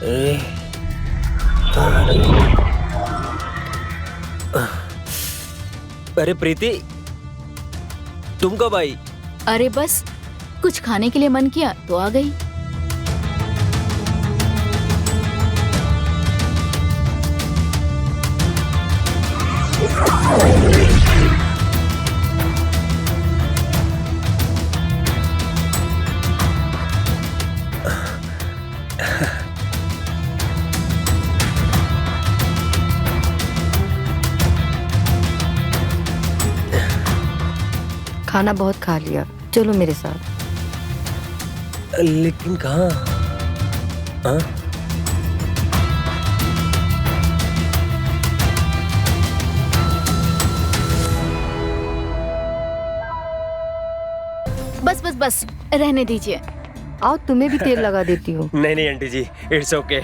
ए, अरे प्रीति, तुम कब आई? अरे बस कुछ खाने के लिए मन किया तो आ गई। खाना बहुत खा लिया, चलो मेरे साथ। लेकिन कहाँ? हाँ? बस बस बस रहने दीजिए। आओ तुम्हें भी तेल लगा देती हूँ। नहीं नहीं आंटी जी, इट्स ओके।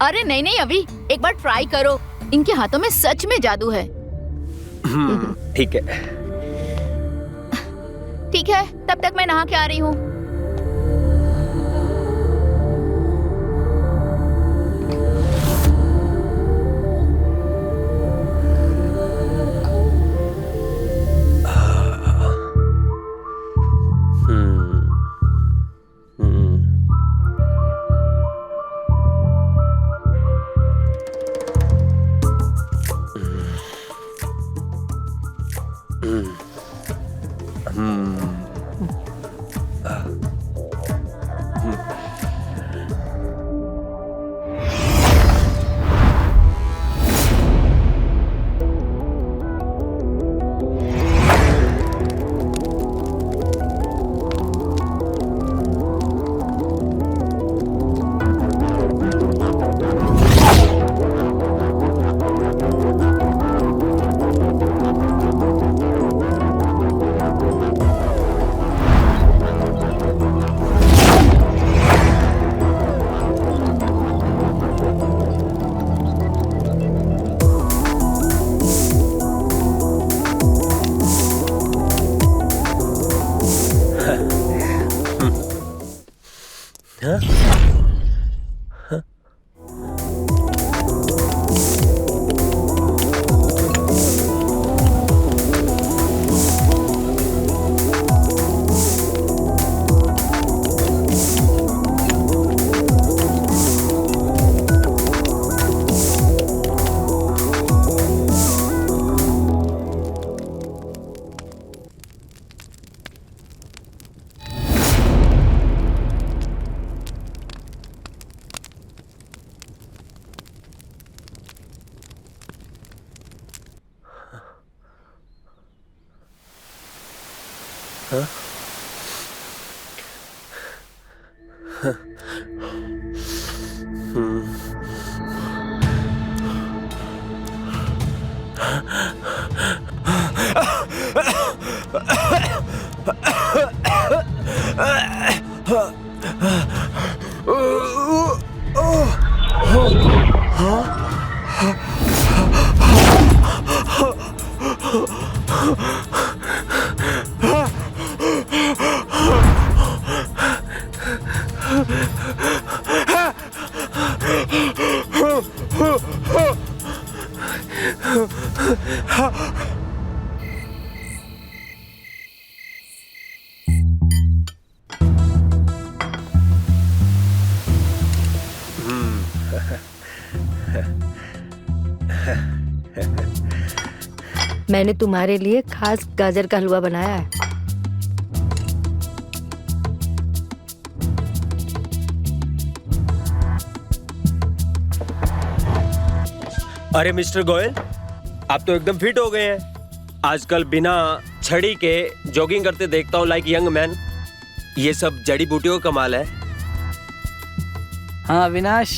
अरे नहीं नहीं, अभी एक बार ट्राई करो, इनके हाथों में सच में जादू है। ठीक है। ठीक है, तब तक मैं नहा के आ रही हूँ। मैंने तुम्हारे लिए खास गाजर का हलवा बनाया है। अरे मिस्टर गोयल, आप तो एकदम फिट हो गए हैं। आजकल बिना छड़ी के जॉगिंग करते देखता हूँ लाइक यंग मैन। ये सब जड़ी बूटियों का कमाल है। हाँ अविनाश,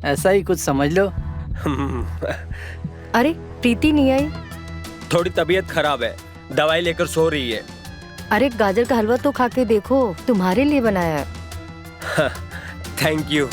ऐसा ही कुछ समझ लो। अरे प्रीति नहीं आई? थोड़ी तबीयत खराब है, दवाई लेकर सो रही है। अरे गाजर का हलवा तो खा के देखो, तुम्हारे लिए बनाया है। Thank you.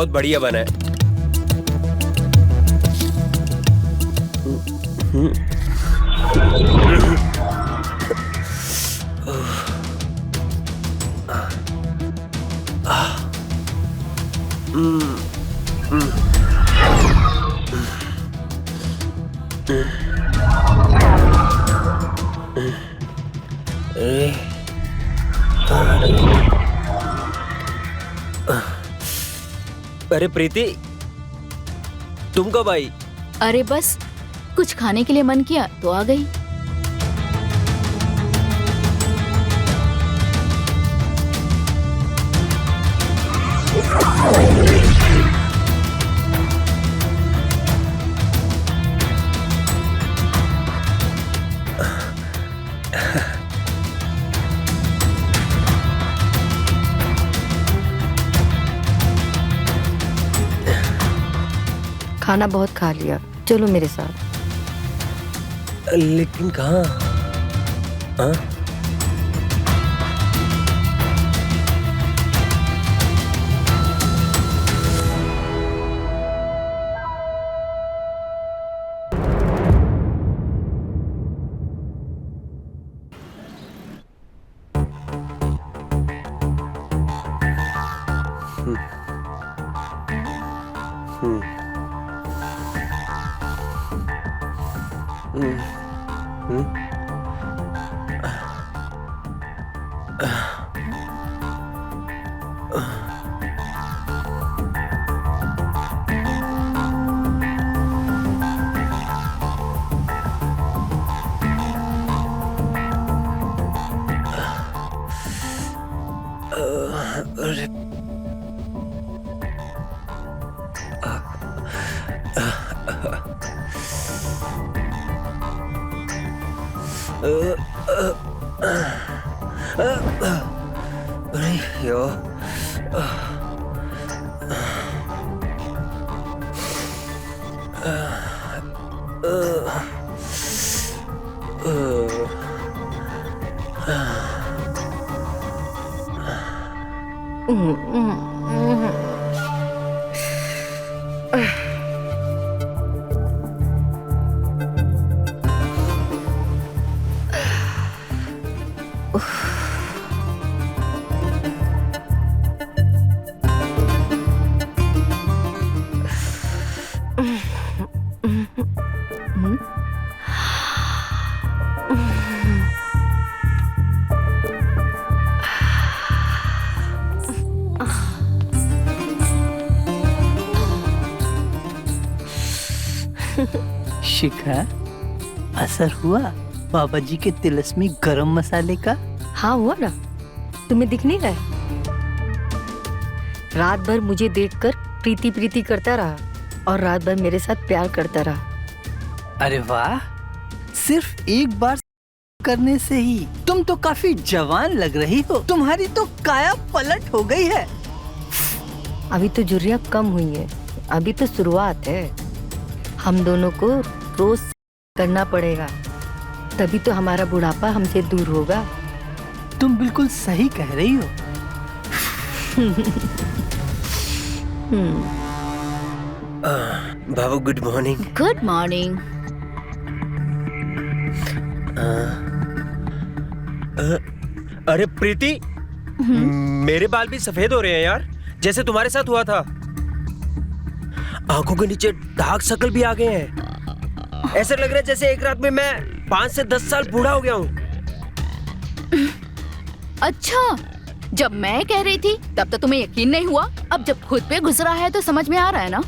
बहुत बढ़िया बना है। अरे प्रीति, तुम कब आई? अरे बस कुछ खाने के लिए मन किया तो आ गई। खाना बहुत खा लिया, चलो मेरे साथ। लेकिन कहाँ? हाँ? अरे अरे यार, शिखा, असर हुआ बाबा जी के तिलस्मी गरम मसाले का? हाँ हुआ ना, तुम्हें दिख नहीं रहा है? रात भर मुझे देखकर प्रीति प्रीति करता रहा और रात भर मेरे साथ प्यार करता रहा। अरे वाह, सिर्फ एक बार करने से ही तुम तो काफी जवान लग रही हो। तुम्हारी तो काया पलट हो गई है। अभी तो झुर्रियाँ कम हुई है, अभी तो शुरुआत है। हम दोनों को रोज करना पड़ेगा, तभी तो हमारा बुढ़ापा हमसे दूर होगा। तुम बिल्कुल सही कह रही हो। बाबू गुड मॉर्निंग। Good morning. अरे प्रीति, मेरे बाल भी सफेद हो रहे हैं यार, जैसे तुम्हारे साथ हुआ था। आंखों के नीचे डार्क सर्कल भी आ गए हैं। ऐसा लग रहा है जैसे एक रात में मैं 5 से 10 साल बूढ़ा हो गया हूँ। अच्छा, जब मैं कह रही थी तब तो तुम्हें यकीन नहीं हुआ, अब जब खुद पे गुजरा है तो समझ में आ रहा है ना।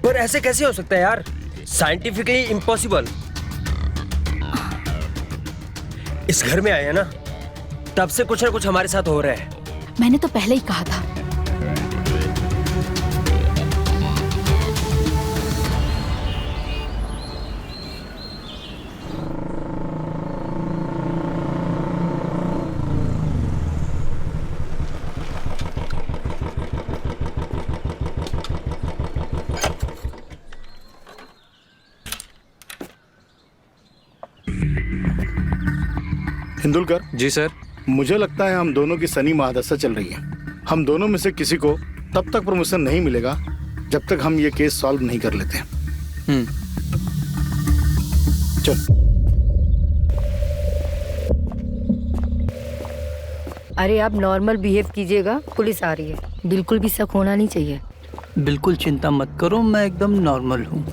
पर ऐसे कैसे हो सकता है यार, साइंटिफिकली इम्पॉसिबल। इस घर में आए हैं ना, तब से कुछ ना कुछ हमारे साथ हो रहा है। मैंने तो पहले ही कहा था। हिंदुलकर जी सर। मुझे लगता है हम दोनों की शनि महादशा चल रही है। हम दोनों में से किसी को तब तक प्रमोशन नहीं मिलेगा जब तक हम ये केस सॉल्व नहीं कर लेते। चल। अरे आप नॉर्मल बिहेव कीजिएगा, पुलिस आ रही है। बिल्कुल भी शक होना नहीं चाहिए। बिल्कुल चिंता मत करो, मैं एकदम नॉर्मल हूँ।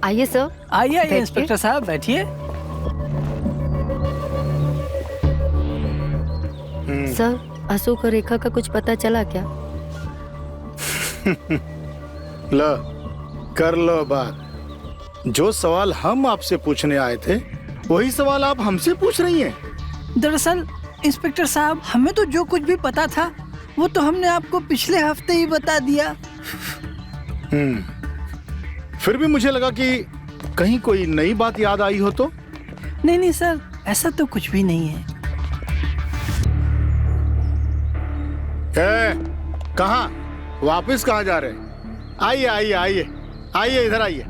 आइए सर। आइए बैठिए। इंस्पेक्टर साहब बैठिए। सर, अशोक और रेखा का कुछ पता चला क्या? लो, कर लो बात। जो सवाल हम आपसे पूछने आए थे वही सवाल आप हमसे पूछ रही हैं। दरअसल इंस्पेक्टर साहब, हमें तो जो कुछ भी पता था वो तो हमने आपको पिछले हफ्ते ही बता दिया। फिर भी मुझे लगा कि कहीं कोई नई बात याद आई हो तो। नहीं सर, ऐसा तो कुछ भी नहीं है। कहाँ? वापस कहाँ जा रहे हैं? आइए आइए आइए आइए, इधर आइए।